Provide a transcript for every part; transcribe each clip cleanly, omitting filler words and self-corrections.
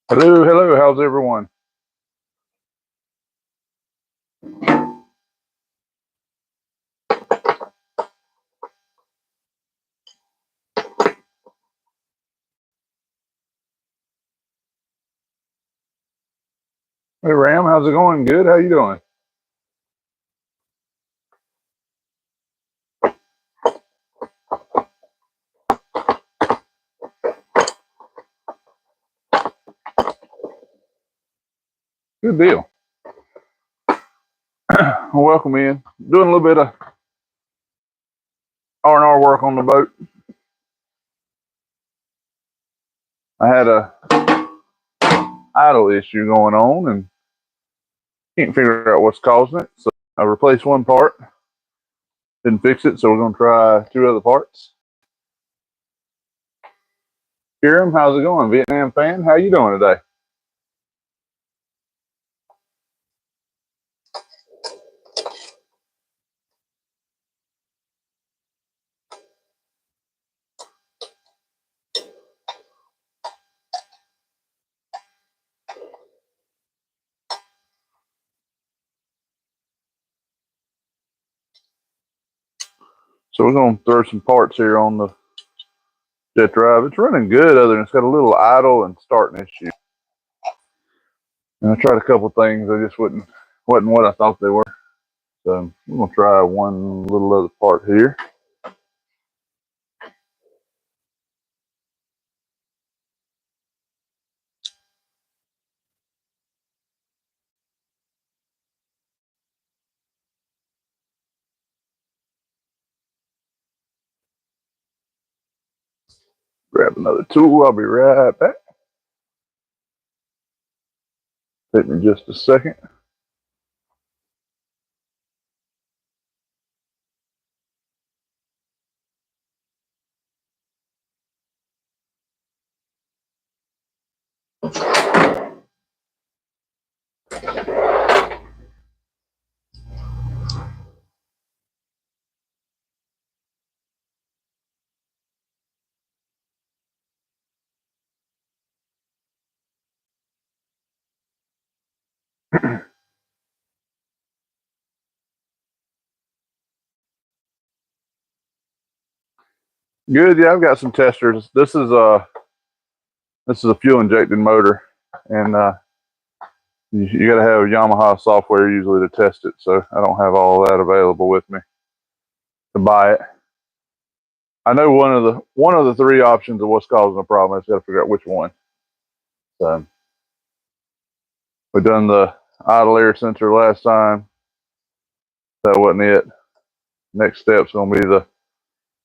Hello, hello. How's everyone? Hey, Ram. How's it going? Good. How you doing? Good deal. Welcome in. Doing a little bit of R&R work on the boat. I had a idle issue going on and can't figure out what's causing it. So I replaced one part, didn't fix it. So we're going to try two other parts. Kiram, how's it going? Vietnam fan, how you doing today? So we're going to throw some parts here on the jet drive. It's running good, other than it's got a little idle and starting issue. And I tried a couple things. They just wasn't what I thought they were. So I'm going to try one little other part here. Grab another tool. I'll be right back. Take me just a second. Good. Yeah, I've got some testers. This is a fuel injected motor, and you got to have Yamaha software usually to test it. So I don't have all that available with me to buy it. I know one of the three options of what's causing the problem. I just got to figure out which one. So we done the idle air sensor last time. That wasn't it. Next step's gonna be the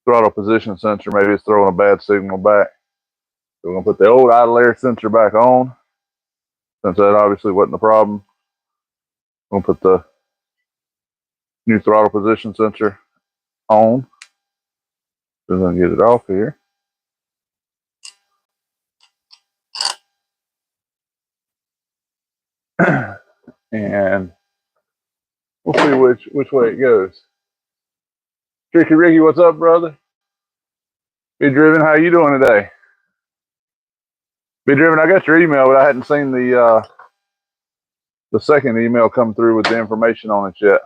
throttle position sensor. Maybe it's throwing a bad signal back. So we're gonna put the old idle air sensor back on. Since that obviously wasn't the problem, we're gonna put the new throttle position sensor on. We're gonna get it off here. And we'll see which way it goes. Tricky Ricky, what's up, brother? Be Driven, how you doing today? Be Driven, I got your email, but I hadn't seen the the second email come through with the information on it yet.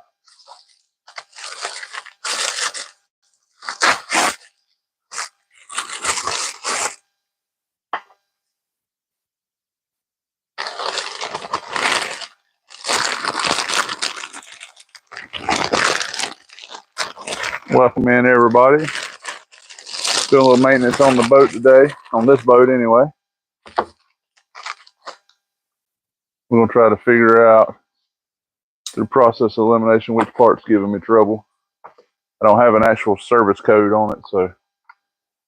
Welcome in, everybody. Doing a little maintenance on the boat today, on this boat anyway. We're going to try to figure out through process elimination which part's giving me trouble. I don't have an actual service code on it, so it's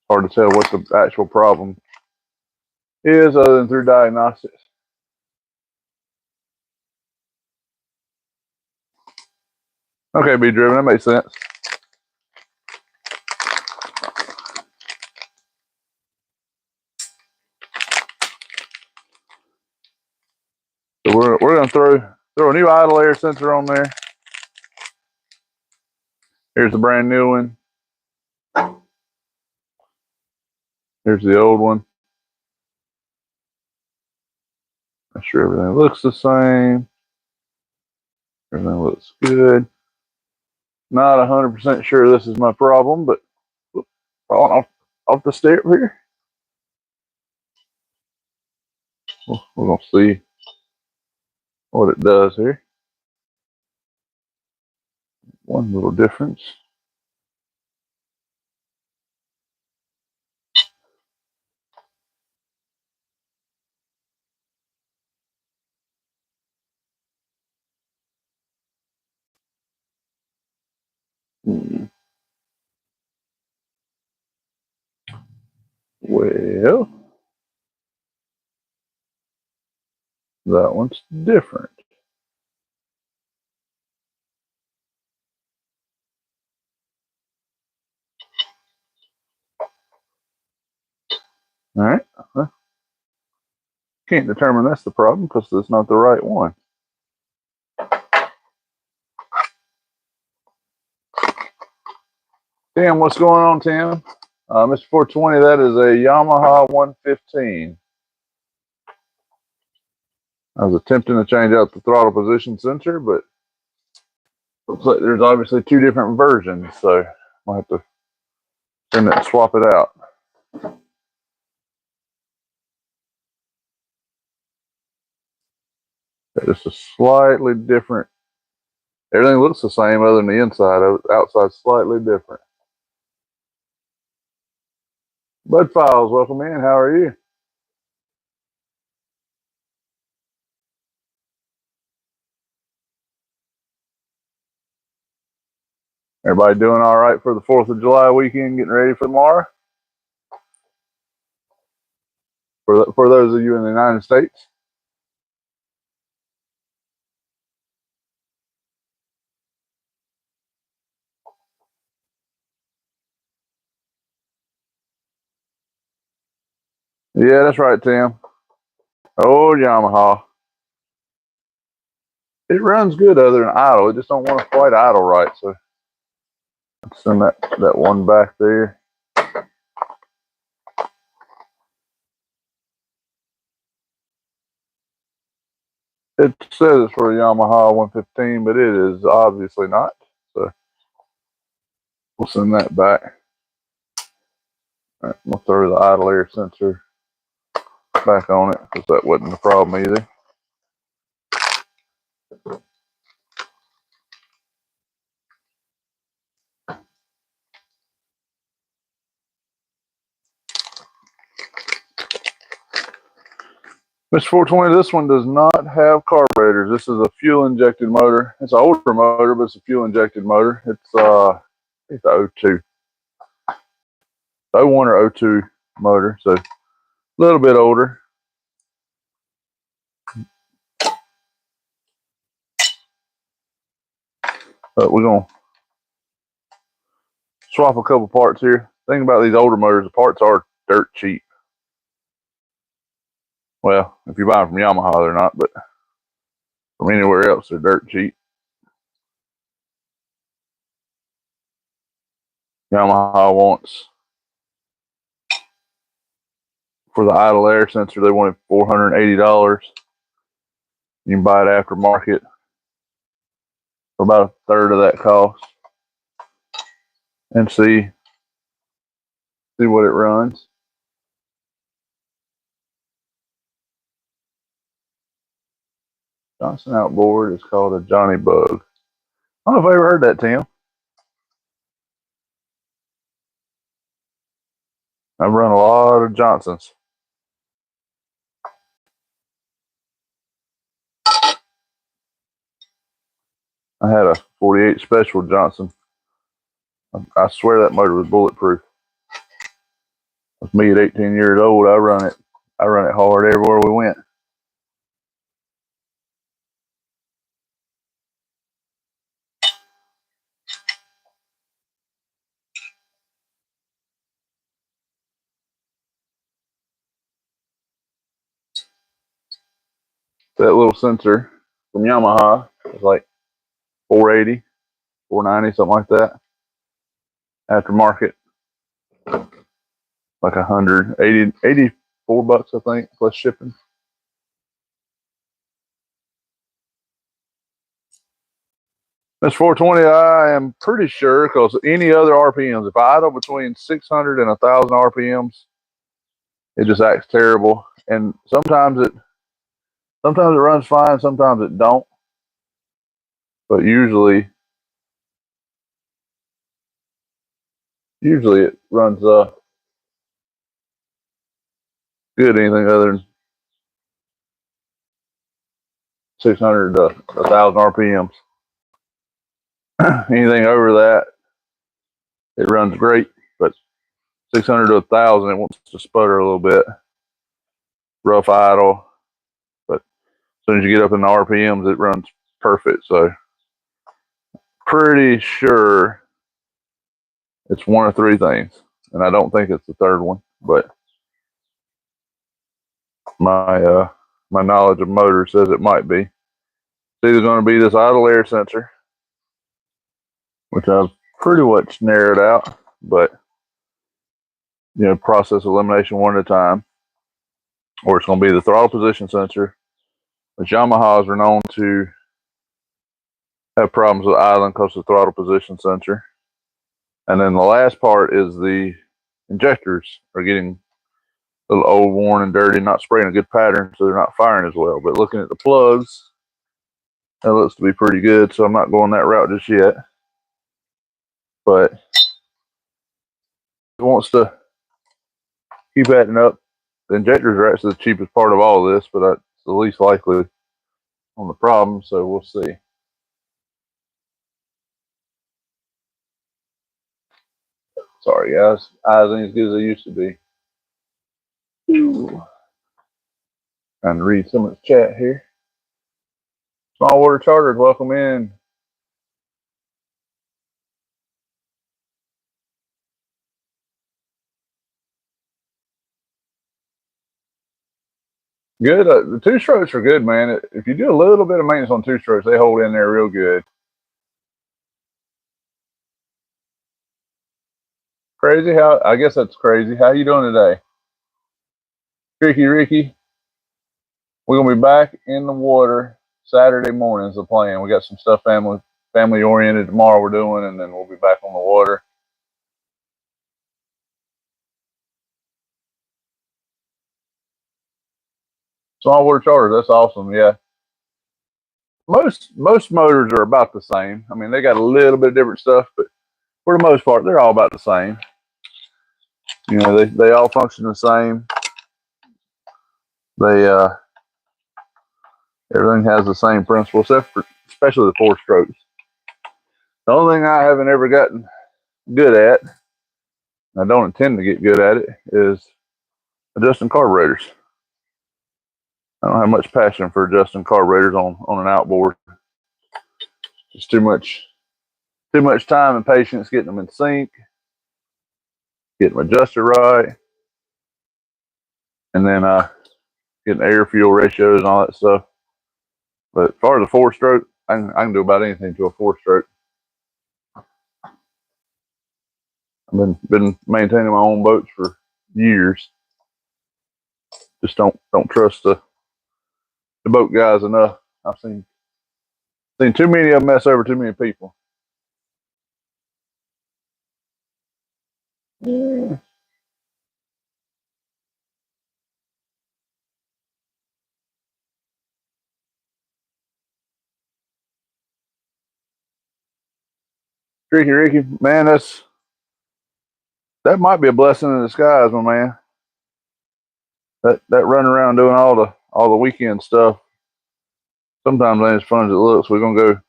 hard to tell what the actual problem is other than through diagnostics. Okay, be driven, that makes sense. So we're going to throw a new idle air sensor on there. Here's the brand new one. Here's the old one. Make sure everything looks the same. Everything looks good. Not 100% sure this is my problem, but falling off the step here. We're going to see what it does here. One little difference. Well, that one's different. All right. Can't determine that's the problem because it's not the right one. Tim, what's going on, Tim? Mr. 420, that is a Yamaha 115. I was attempting to change out the throttle position sensor, but looks like there's obviously two different versions, so I'll have to send it and swap it out. It's a slightly different. Everything looks the same other than the inside of it. Outside's slightly different. Bud Files, welcome in. How are you? Everybody doing all right for the 4th of July weekend, getting ready for tomorrow? For those of you in the United States? Yeah, that's right, Tim. Oh, Yamaha. It runs good other than idle. It just don't want to quite idle right, so I'll send that one back there. It says it's for a Yamaha 115, but it is obviously not. So we'll send that back. All right, we'll throw the idle air sensor back on it because that wasn't the problem either. Mr. 420, this one does not have carburetors. This is a fuel injected motor. It's an older motor, but it's a fuel injected motor. It's the 02. 01 or 02 motor, so a little bit older. But we're going to swap a couple parts here. Thing about these older motors, the parts are dirt cheap. Well, if you buy them from Yamaha, they're not, but from anywhere else, they're dirt cheap. Yamaha wants, for the idle air sensor, they wanted $480. You can buy it aftermarket for about a third of that cost and see what it runs. Johnson outboard is called a Johnny Bug. I don't know if I ever heard that, Tim. I've run a lot of Johnsons. I had a 48 Special Johnson. I swear that motor was bulletproof. With me at 18 years old, I run it hard everywhere we went. That little sensor from Yamaha is like 480, 490, something like that. Aftermarket, like 180, 84 bucks, I think, plus shipping. This 420, I am pretty sure, because any other RPMs, if I idle between 600 and 1,000 RPMs, it just acts terrible. And sometimes it runs fine, sometimes it don't. But usually it runs good, anything other than 600 to 1,000 RPMs. Anything over that, it runs great, but 600 to 1,000, it wants to sputter a little bit. Rough idle, but as soon as you get up in the RPMs, it runs perfect. So pretty sure it's one of three things, and I don't think it's the third one, but my knowledge of motors says it might be. It's either going to be this idle air sensor, which I've pretty much narrowed out, but process elimination one at a time, or it's going to be the throttle position sensor, which Yamahas are known to have problems with idling because of the throttle position sensor. And then the last part is the injectors are getting a little old, worn, and dirty, not spraying a good pattern, so they're not firing as well. But looking at the plugs, that looks to be pretty good, so I'm not going that route just yet. But it wants to keep adding up. The injectors are actually the cheapest part of all of this, but that's the least likely on the problem, so we'll see. Sorry, guys. Eyes ain't as good as they used to be. Ooh. Trying to read some of the chat here. Small Water Charters, welcome in. Good. The two strokes are good, man. If you do a little bit of maintenance on two strokes, they hold in there real good. Crazy how, I guess that's crazy. How you doing today? Ricky, we're going to be back in the water Saturday morning is the plan. We got some stuff family oriented tomorrow we're doing, and then we'll be back on the water. Small Water Charters, that's awesome. Yeah. Most motors are about the same. I mean, they got a little bit of different stuff, but for the most part, they're all about the same. They all function the same. They everything has the same principle, except for especially the four strokes. The only thing I haven't ever gotten good at, and I don't intend to get good at it, is adjusting carburetors. I don't have much passion for adjusting carburetors on an outboard. Just too much time and patience getting them in sync, getting them adjusted right, and then getting air fuel ratios and all that stuff. But as far as a four stroke, I can do about anything to a four stroke. I've been maintaining my own boats for years. Just don't trust the boat guys enough. I've seen too many of them mess over too many people. Yeah. Tricky Ricky, man, that might be a blessing in disguise, my man. That running around doing all the weekend stuff. Sometimes ain't as fun as it looks. We're gonna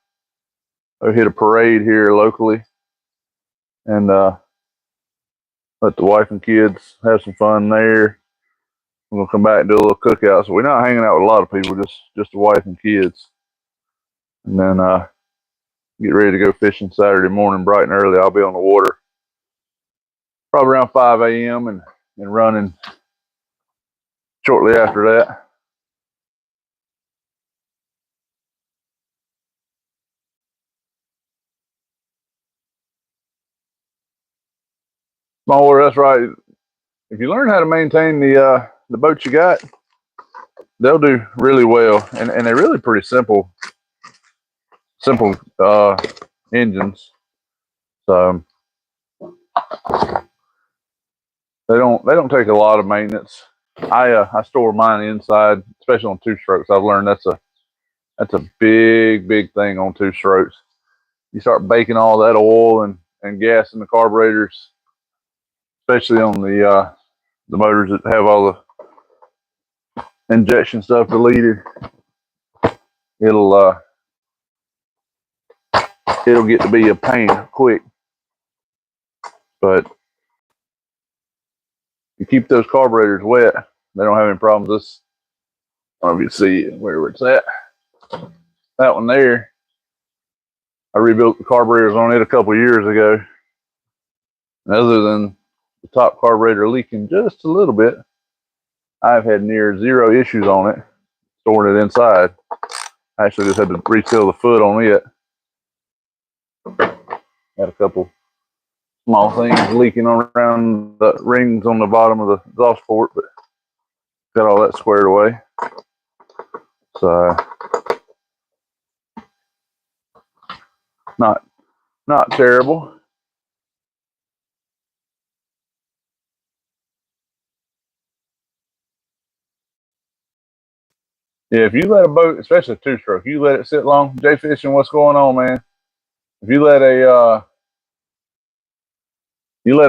go hit a parade here locally, and let the wife and kids have some fun there. We're gonna come back and do a little cookout. So we're not hanging out with a lot of people, just the wife and kids, and then get ready to go fishing Saturday morning, bright and early. I'll be on the water probably around 5 a.m. and running shortly after that. Small water, that's right. If you learn how to maintain the boat you got, they'll do really well, and they're really pretty simple engines. So they don't take a lot of maintenance. I store mine inside, especially on two strokes. I've learned that's a big thing on two strokes. You start baking all that oil and gas in the carburetors, especially on the motors that have all the injection stuff deleted. It'll get to be a pain quick, but you keep those carburetors wet, they don't have any problems. This, I don't know if you see it, where it's at. That one there, I rebuilt the carburetors on it a couple years ago. And other than the top carburetor leaking just a little bit, I've had near zero issues on it, storing it inside. I actually just had to refill the foot on it. Had a couple small things leaking around the rings on the bottom of the exhaust port, but got all that squared away. So not terrible. Yeah, if you let a boat, especially a two-stroke, you let it sit long. Jay Fishing, what's going on, man? If you let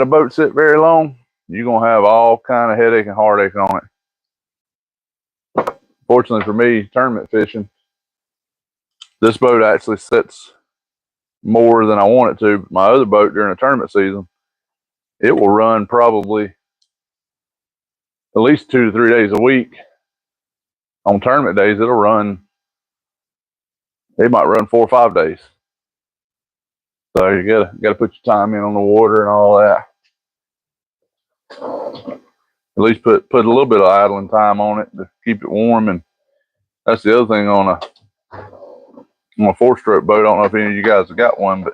a boat sit very long, you're gonna have all kind of headache and heartache on it. Fortunately for me, tournament fishing, this boat actually sits more than I want it to. My other boat during the tournament season, it will run probably at least 2 to 3 days a week. On tournament days, it might run 4 or 5 days. So you gotta put your time in on the water and all that. At least put a little bit of idling time on it to keep it warm. And that's the other thing on a 4-stroke boat. I don't know if any of you guys have got one, but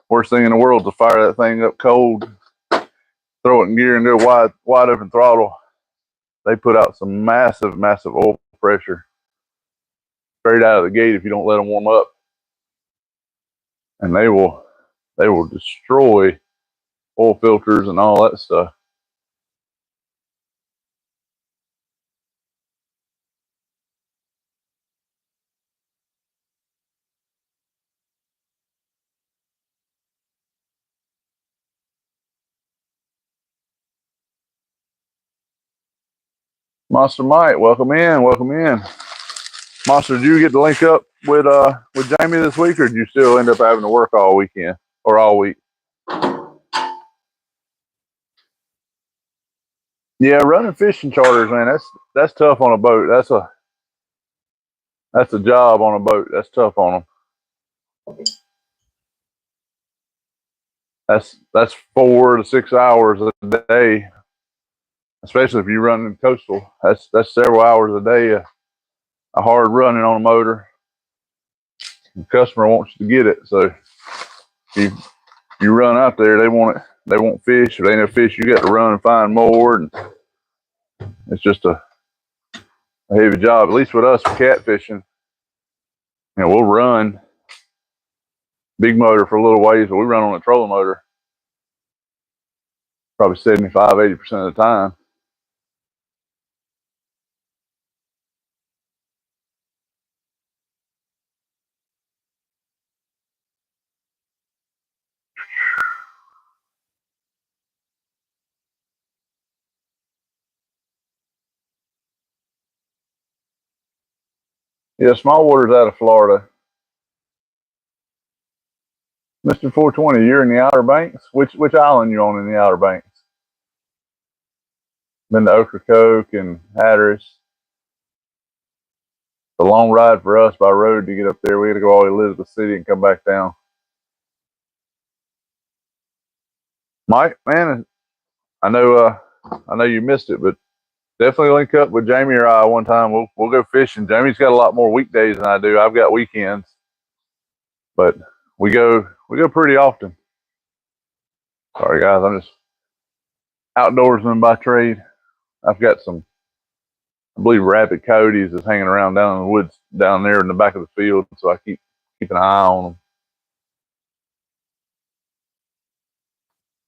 worst thing in the world is to fire that thing up cold, throw it in gear, and go wide open throttle. They put out some massive oil pressure straight out of the gate if you don't let them warm up, and they will destroy oil filters and all that stuff. Monster Mike, welcome in. Monster, did you get to link up with Jamie this week, or did you still end up having to work all weekend or all week? Yeah, running fishing charters, man, that's tough on a boat. That's a job on a boat. That's tough on them. That's 4 to 6 hours a day, especially if you run in coastal. That's several hours a day, a hard running on a motor. The customer wants you to get it, so if you run out there, they want fish. If they ain't no fish, you got to run and find more, and it's just a heavy job. At least with us catfishing, You know, we'll run big motor for a little ways, but we run on a trolling motor probably 75, 80% of the time. Yeah, small water's out of Florida. Mr. 420, you're in the Outer Banks? Which island you on in the Outer Banks? Been to Ocracoke and Hatteras. It's a long ride for us by road to get up there. We had to go all the way to Elizabeth City and come back down. Mike, man, I know you missed it, but definitely link up with Jamie or I one time. We'll go fishing. Jamie's got a lot more weekdays than I do. I've got weekends, but we go pretty often. Sorry guys, I'm just outdoorsman by trade. I've got some, I believe, rabid coyotes is hanging around down in the woods down there in the back of the field, so I keep an eye on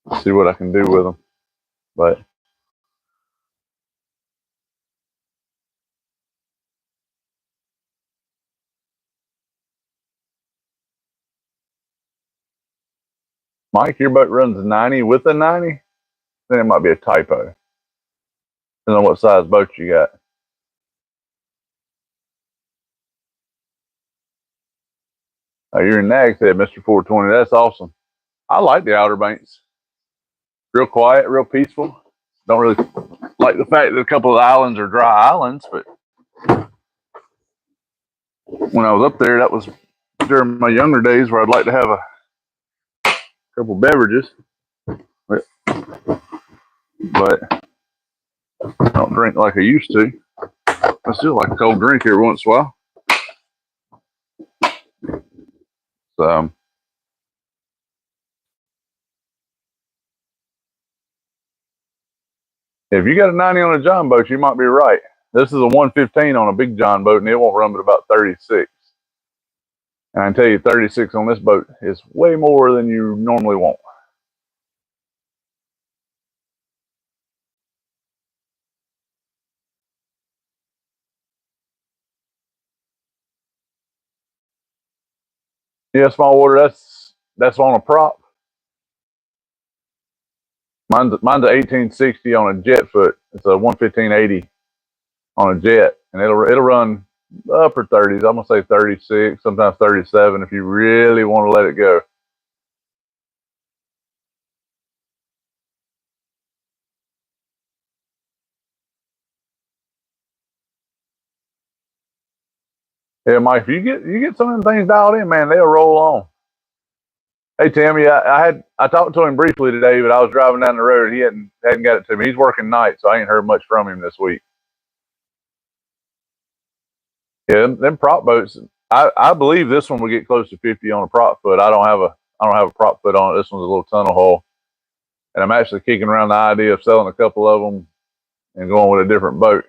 them. See what I can do with them. But Mike, your boat runs 90 with a 90? Then it might be a typo. Depending on what size boat you got. Oh, you're in Nags Head, Mr. 420. That's awesome. I like the Outer Banks. Real quiet, real peaceful. Don't really like the fact that a couple of islands are dry islands, but when I was up there, that was during my younger days where I'd like to have a couple beverages. But I don't drink like I used to. I still like a cold drink every once in a while. So, if you got a 90 on a John boat, you might be right. This is a 115 on a big John boat, and it won't run but about 36. And I can tell you, 36 on this boat is way more than you normally want. Yeah, small water. That's on a prop. Mine's a 1860 on a jet foot. It's a 115/80 on a jet, and it'll run upper 30s. I'm gonna say 36, sometimes 37 if you really want to let it go. Yeah, Mike, if you get some of them things dialed in, man, they'll roll on. Hey Tammy, I talked to him briefly today, but I was driving down the road. He hadn't got it to me. He's working nights, so I ain't heard much from him this week. Yeah, them prop boats. I believe this one will get close to 50 on a prop foot. I don't have a prop foot on it. This one's a little tunnel hull, and I'm actually kicking around the idea of selling a couple of them and going with a different boat.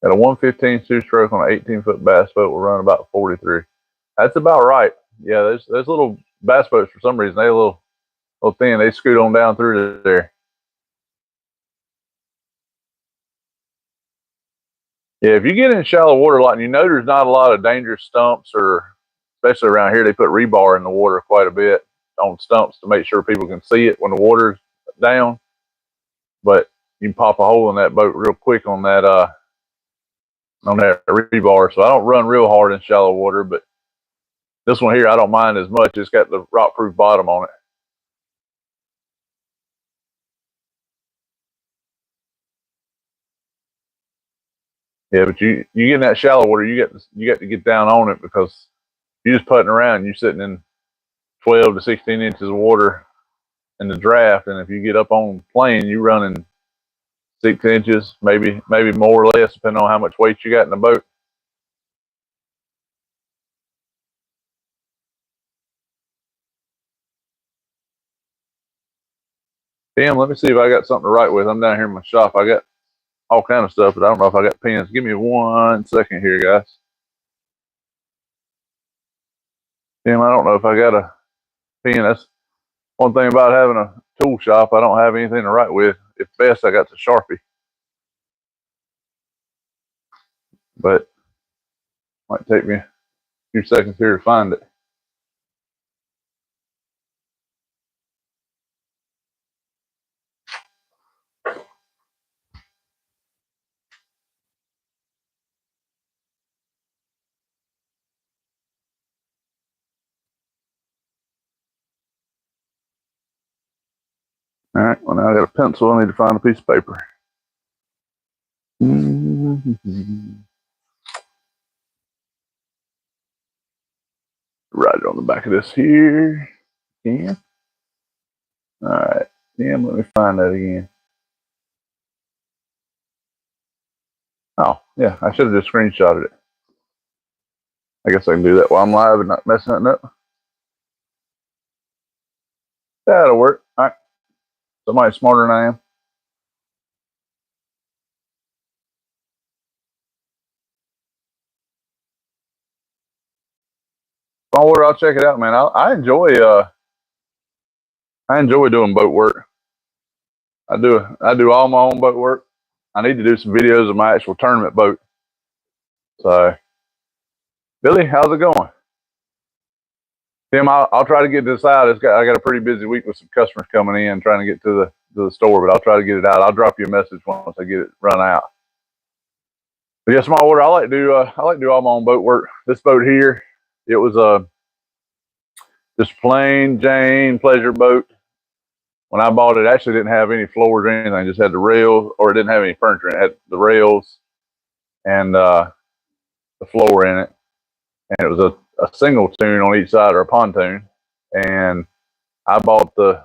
At a 115 two-stroke on an 18-foot bass boat will run about 43. That's about right. Yeah, those little bass boats for some reason they a little thin. They scoot on down through there. Yeah, if you get in shallow water a lot and you know there's not a lot of dangerous stumps, or especially around here, they put rebar in the water quite a bit on stumps to make sure people can see it when the water's down. But you can pop a hole in that boat real quick on that rebar. So I don't run real hard in shallow water, but this one here I don't mind as much. It's got the rock proof bottom on it. Yeah, but you get in that shallow water, you got to get down on it, because you're just putting around, you're sitting in 12 to 16 inches of water in the draft, and if you get up on plane, you're running 6 inches, maybe more or less, depending on how much weight you got in the boat. Tim, let me see if I got something to write with. I'm down here in my shop. I got all kind of stuff, but I don't know if I got pins. Give me 1 second here, guys. Tim, I don't know if I got a pin. That's one thing about having a tool shop. I don't have anything to write with. At best, I got the Sharpie, but might take me a few seconds here to find it. All right, well, now I got a pencil. I need to find a piece of paper. Write it on the back of this here. Yeah. All right. Damn, let me find that again. Oh, yeah, I should have just screenshotted it. I guess I can do that while I'm live and not mess nothing up. That'll work. All right. Somebody smarter than I am. Water, I'll check it out, man. I enjoy doing boat work. I do all my own boat work. I need to do some videos of my actual tournament boat. So, Billy, how's it going? Tim, I'll try to get this out. I got a pretty busy week with some customers coming in, trying to get to the store, but I'll try to get it out. I'll drop you a message once I get it run out. But yeah, small water. I like to do all my own boat work. This boat here, it was just plain Jane pleasure boat. When I bought it, actually didn't have any floors or anything. It just had the rails, or it didn't have any furniture. It had the rails and the floor in it, and it was a single tune on each side, or a pontoon. And I bought the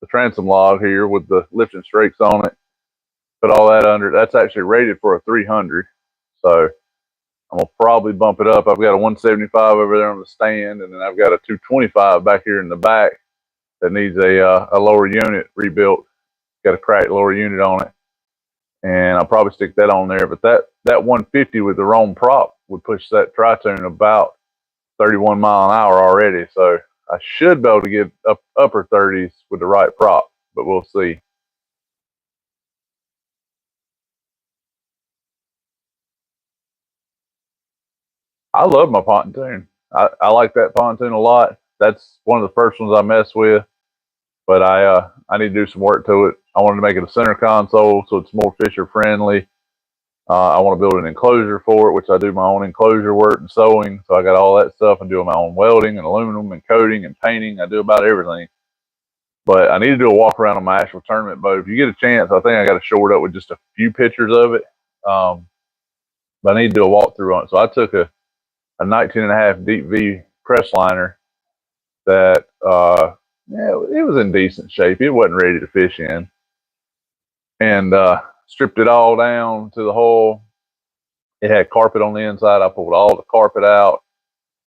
transom log here with the lifting strakes on it. Put all that under. That's actually rated for a 300, so I'm gonna probably bump it up. I've got a 175 over there on the stand, and then I've got a 225 back here in the back that needs a lower unit rebuilt. Got a cracked lower unit on it, and I'll probably stick that on there. But that 150 with the Rome prop would push that Tritune about 31 mile an hour already. So I should be able to get upper 30s with the right prop, but we'll see. I love my pontoon. I like that pontoon a lot. That's one of the first ones I mess with, but I need to do some work to it. I wanted to make it a center console so it's more fisher friendly. I want to build an enclosure for it, which I do my own enclosure work and sewing. So I got all that stuff and doing my own welding and aluminum and coating and painting. I do about everything. But I need to do a walk around on my actual tournament boat. If you get a chance, I think I got to shore it up with just a few pictures of it. But I need to do a walkthrough on it. So I took a 19.5 deep V crest liner that it was in decent shape. It wasn't ready to fish in, and stripped it all down to the hull. It had carpet on the inside. I pulled all the carpet out.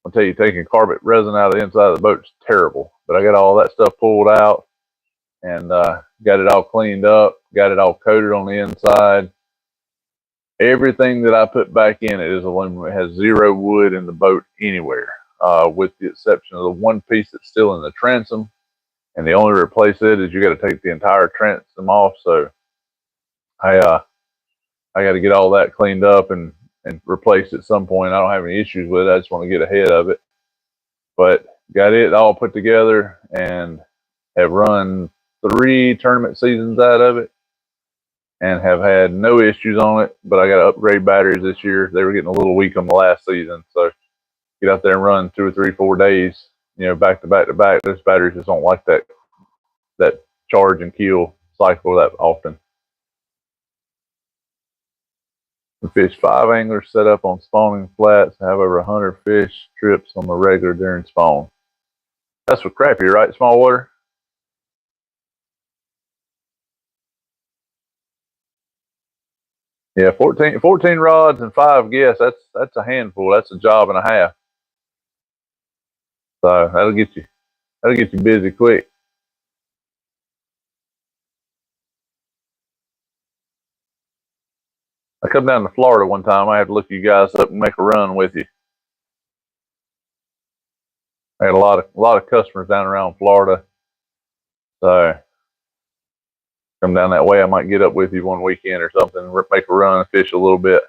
I'll tell you, taking carpet resin out of the inside of the boat is terrible. But I got all that stuff pulled out and got it all cleaned up. Got it all coated on the inside. Everything that I put back in it is aluminum. It has zero wood in the boat anywhere, with the exception of the one piece that's still in the transom. And the only replace it is you got to take the entire transom off. So I got to get all that cleaned up and replaced at some point. I don't have any issues with it. I just want to get ahead of it. But got it all put together and have run 3 tournament seasons out of it and have had no issues on it. But I got to upgrade batteries this year. They were getting a little weak on the last season. So get out there and run 2 or 3, 4 days, back to back to back. Those batteries just don't like that charge and kill cycle that often. We fish 5 anglers set up on spawning flats and have over 100 fish trips on the regular during spawn. That's with crappie, right? Small water. Yeah, 14 rods and 5 guests. That's a handful. That's a job and a half. So that'll get you busy quick. I come down to Florida one time. I had to look you guys up and make a run with you. I had a lot of customers down around Florida, so come down that way. I might get up with you one weekend or something, make a run and fish a little bit.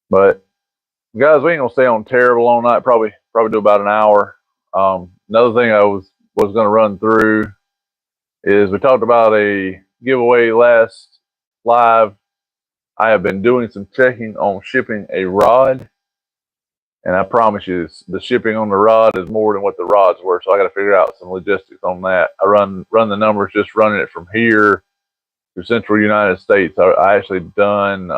But guys, we ain't gonna stay on terrible all night. Probably do about an hour. Another thing I was gonna run through is we talked about a giveaway last live. I have been doing some checking on shipping a rod, and I promise you, the shipping on the rod is more than what the rod's worth. So I got to figure out some logistics on that. I run the numbers, just running it from here to Central United States. I actually done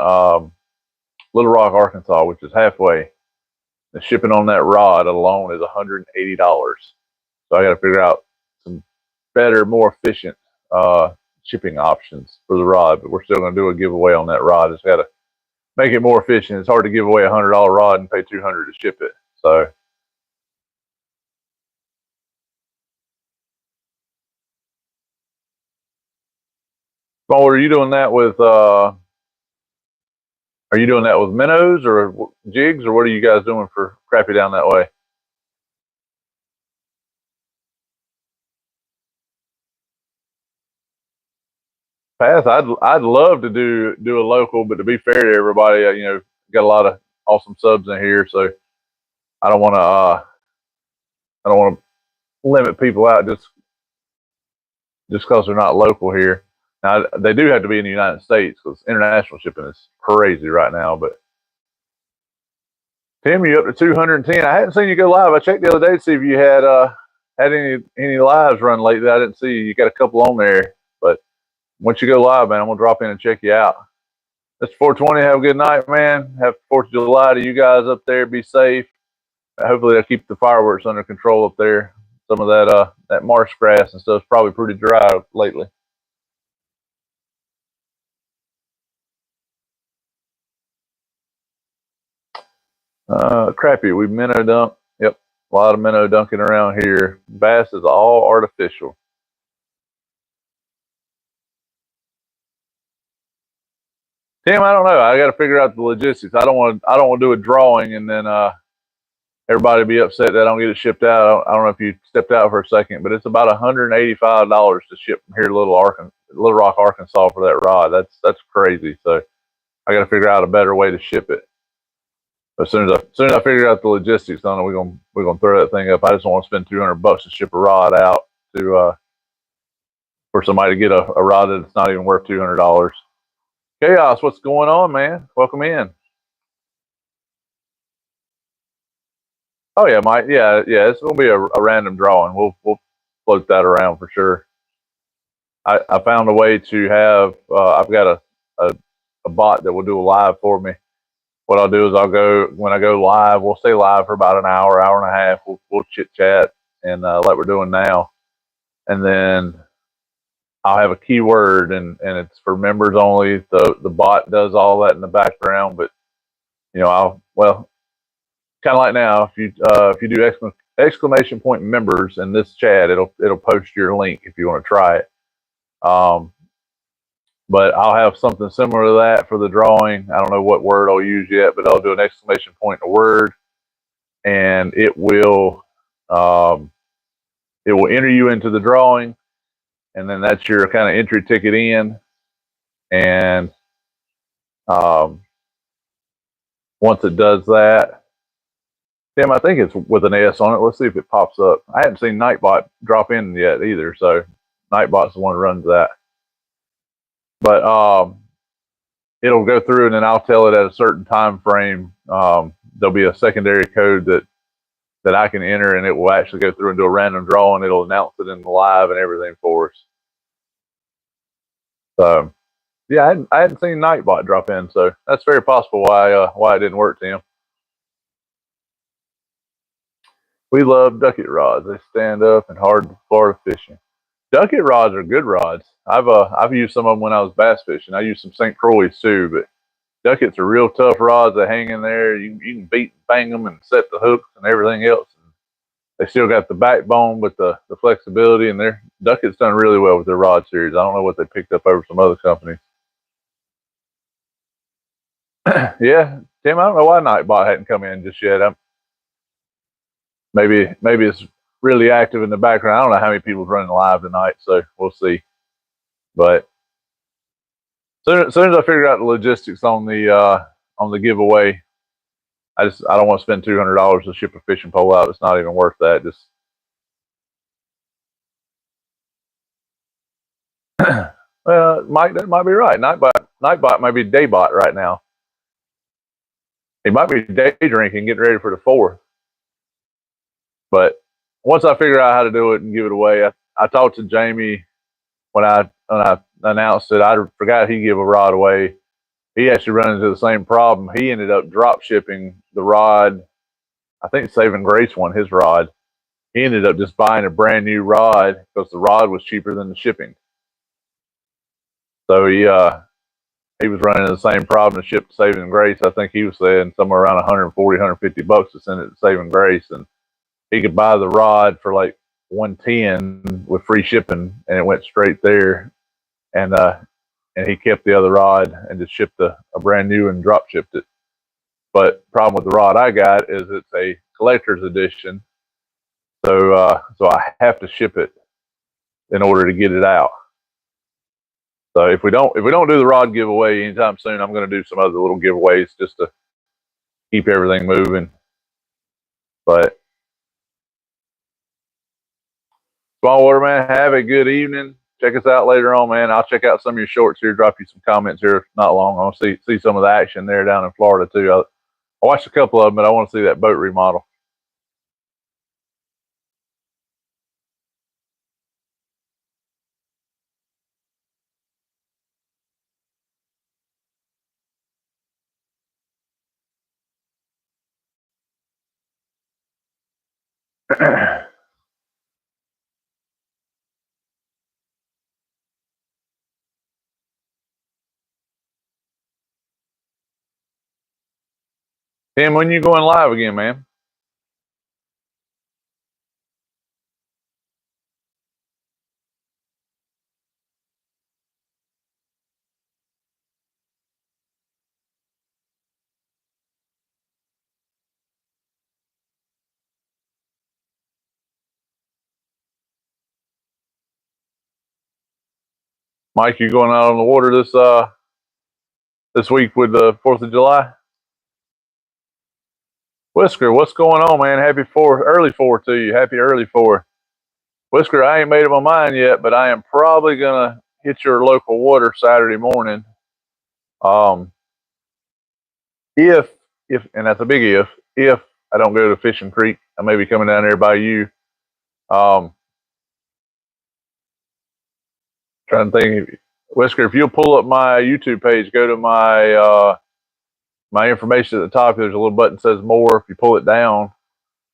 Little Rock, Arkansas, which is halfway. The shipping on that rod alone is $180. So I got to figure out some better, more efficient shipping options for the rod. But we're still going to do a giveaway on that rod. Just got to make it more efficient. It's hard to give away a $100 rod and pay $200 to ship it. So. Paul, are you doing that with minnows or jigs, or what are you guys doing for crappie down that way? Pass, I'd love to do a local, but to be fair to everybody, got a lot of awesome subs in here, so I don't want to limit people out just because they're not local here. Now they do have to be in the United States because international shipping is crazy right now. But Tim, you up to 210? I hadn't seen you go live. I checked the other day to see if you had any lives run lately. I didn't see you. You got a couple on there, but once you go live, man, I'm gonna drop in and check you out. Mr. 420, have a good night, man. Have 4th of July to you guys up there. Be safe. Hopefully they'll keep the fireworks under control up there. Some of that marsh grass and stuff is probably pretty dry lately. Crappie, we minnow dunk. Yep, a lot of minnow dunking around here. Bass is all artificial. Tim, I don't know. I got to figure out the logistics. I don't want to do a drawing and then everybody be upset that I don't get it shipped out. I don't know if you stepped out for a second, but it's about $185 to ship from here to Little Rock, Arkansas for that rod. That's crazy. So I got to figure out a better way to ship it. As soon as I figure out the logistics on it, we're gonna throw that thing up. I just don't want to spend $200 to ship a rod out to for somebody to get a rod that's not even worth $200. Chaos, what's going on, man? Welcome in. Oh yeah, Mike. Yeah. It's gonna be a random drawing. We'll float that around for sure. I found a way to have. I've got a bot that will do a live for me. What I'll do is when I go live, we'll stay live for about an hour and a half. We'll chit chat and like we're doing now, and then I'll have a keyword and it's for members only. The bot does all that in the background, but kind of like now, if you do exclamation point members in this chat, it'll post your link if you want to try it. But I'll have something similar to that for the drawing. I don't know what word I'll use yet, but I'll do an exclamation point in a word, and it will enter you into the drawing, and then that's your kind of entry ticket in. And once it does that, Tim, I think it's with an S on it. Let's see if it pops up. I hadn't seen Nightbot drop in yet either, so Nightbot's the one who runs that. But it'll go through, and then I'll tell it at a certain time frame. There'll be a secondary code that I can enter, and it will actually go through and do a random draw, and it'll announce it in the live and everything for us. So, yeah, I hadn't seen Nightbot drop in, so that's very possible why it didn't work, Tim. We love ducket rods. They stand up and hard to Florida fishing. Ducket rods are good rods. I've used some of them when I was bass fishing. I used some St. Croix too, but Duckets are real tough rods. They hang in there. You can beat, bang them, and set the hooks and everything else. They still got the backbone with the flexibility, and their Ducket's done really well with their rod series. I don't know what they picked up over some other companies. Yeah, Tim, I don't know why Nightbot hadn't come in just yet. Maybe it's really active in the background. I don't know how many people's running live tonight, so we'll see. But soon as I figure out the logistics on the giveaway, I don't want to spend $200 to ship a fishing pole out. It's not even worth that. Just Mike, that might be right. Nightbot might be daybot right now. He might be day drinking, getting ready for the 4th. But once I figure out how to do it and give it away, I talked to Jamie when I announced it. I forgot he gave a rod away. He actually ran into the same problem. He ended up drop shipping the rod. I think Saving Grace won his rod. He ended up just buying a brand new rod because the rod was cheaper than the shipping. So he was running the same problem to ship to Saving Grace. I think he was saying somewhere around 140, 150 bucks to send it to Saving Grace, and he could buy the rod for like 110 with free shipping, and it went straight there. And he kept the other rod and just shipped a brand new and drop shipped it. But problem with the rod I got is it's a collector's edition, so I have to ship it in order to get it out. So if we don't do the rod giveaway anytime soon, I'm going to do some other little giveaways just to keep everything moving. But Smallwater man, have a good evening. Check us out later on, man. I'll check out some of your shorts here. Drop you some comments here not long. I want to see some of the action there down in Florida too. I watched a couple of them, but I want to see that boat remodel. Tim, when you going live again, man? Mike, you going out on the water this week with the 4th of July? Whisker, what's going on, man? Happy early 4th to you. Happy early 4th. Whisker, I ain't made up my mind yet, but I am probably gonna hit your local water Saturday morning. If and that's a big if I don't go to Fishing Creek, I may be coming down there by you. Trying to think, Whisker, if you'll pull up my YouTube page, go to my my information at the top. There's a little button that says more. If you pull it down,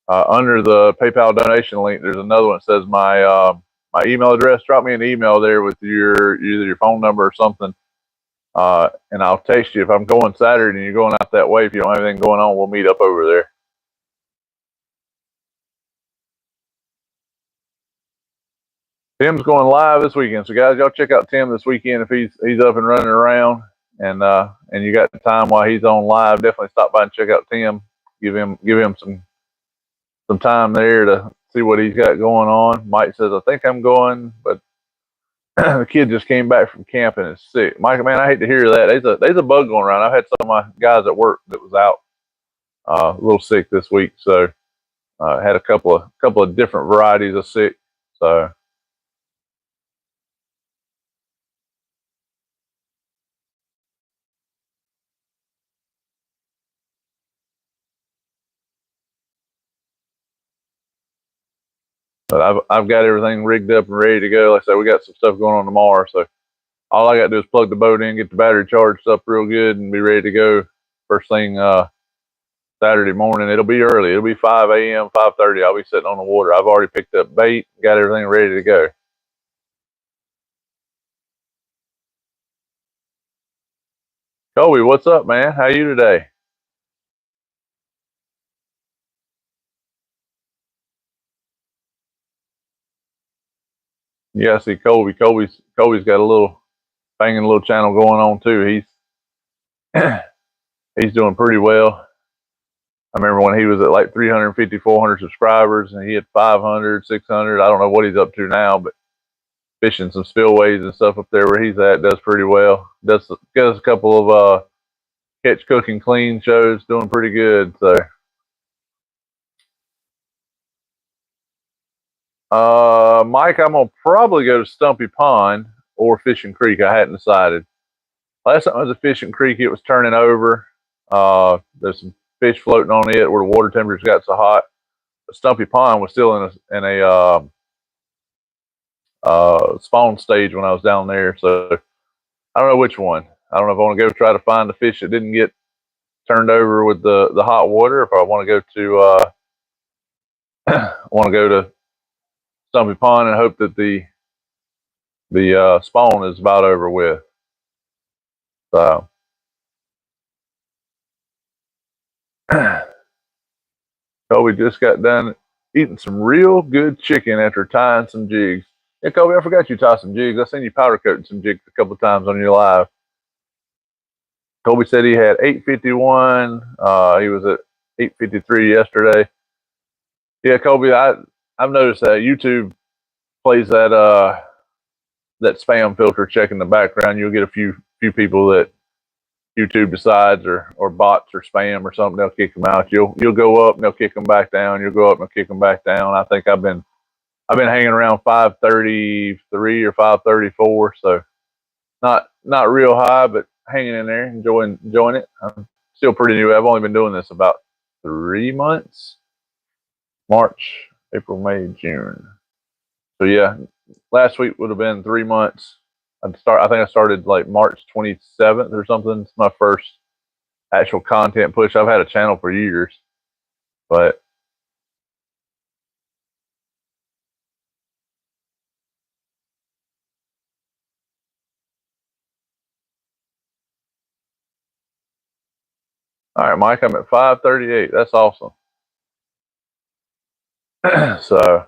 under the PayPal donation link, there's another one that says my my email address. Drop me an email there with either your phone number or something, and I'll text you if I'm going Saturday and you're going out that way. If you don't have anything going on, we'll meet up over there. Tim's going live this weekend, so guys, y'all check out Tim this weekend if he's up and running around, and you got the time while he's on live. Definitely stop by and check out Tim. Give him some time there to see what he's got going on. Mike says, I think I'm going, but the kid just came back from camp and is sick. Mike, man, I hate to hear that. There's a bug going around. I've had some of my guys at work that was out a little sick this week, so had a couple of different varieties of sick. So but I've got everything rigged up and ready to go. Like I said, we got some stuff going on tomorrow, so all I got to do is plug the boat in, get the battery charged up real good, and be ready to go first thing Saturday morning. It'll be early. It'll be 5 a.m., 5:30. I'll be sitting on the water. I've already picked up bait, got everything ready to go. Kobe, what's up, man? How you today? Yeah, I see Kobe. Kobe's got a little banging little channel going on too. He's doing pretty well. I remember when he was at like 350, 400 subscribers, and he had 500, 600. I don't know what he's up to now, but fishing some spillways and stuff up there where he's at does pretty well. Does a couple of catch, cook, and clean shows, doing pretty good. So, Mike, I'm gonna probably go to Stumpy Pond or Fishing Creek. I hadn't decided. Last time I was at Fishing Creek, it was turning over. There's some fish floating on it where the water temperatures got so hot. But Stumpy Pond was still in a spawn stage when I was down there. So I don't know which one. I don't know if I want to go try to find the fish that didn't get turned over with the hot water. If I want to go to want to go to Stumpy Pond and hope that the spawn is about over with. So Kobe just got done eating some real good chicken after tying some jigs. Yeah, Kobe, I forgot you tied some jigs. I seen you powder coating some jigs a couple of times on your live. Kobe said he had 851. He was at 853 yesterday. Yeah, Kobe, I've noticed that YouTube plays that spam filter check in the background. You'll get a few people that YouTube decides or bots or spam or something. They'll kick them out. You'll go up and they'll kick them back down. You'll go up and they'll kick them back down. I think I've been hanging around 533 or 534, so not real high, but hanging in there, enjoying it. I'm still pretty new. I've only been doing this about 3 months. March, April, May, June. So yeah, last week would have been 3 months. I think I started like March 27th or something. It's my first actual content push. I've had a channel for years, but all right, Mike, I'm at 538. That's awesome. So,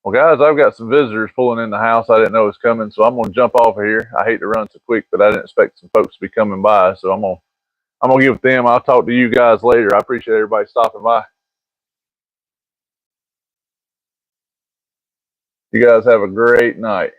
well, guys, I've got some visitors pulling in the house. I didn't know it was coming, so I'm going to jump off of here. I hate to run so quick, but I didn't expect some folks to be coming by, so I'm gonna give them. I'll talk to you guys later. I appreciate everybody stopping by. You guys have a great night.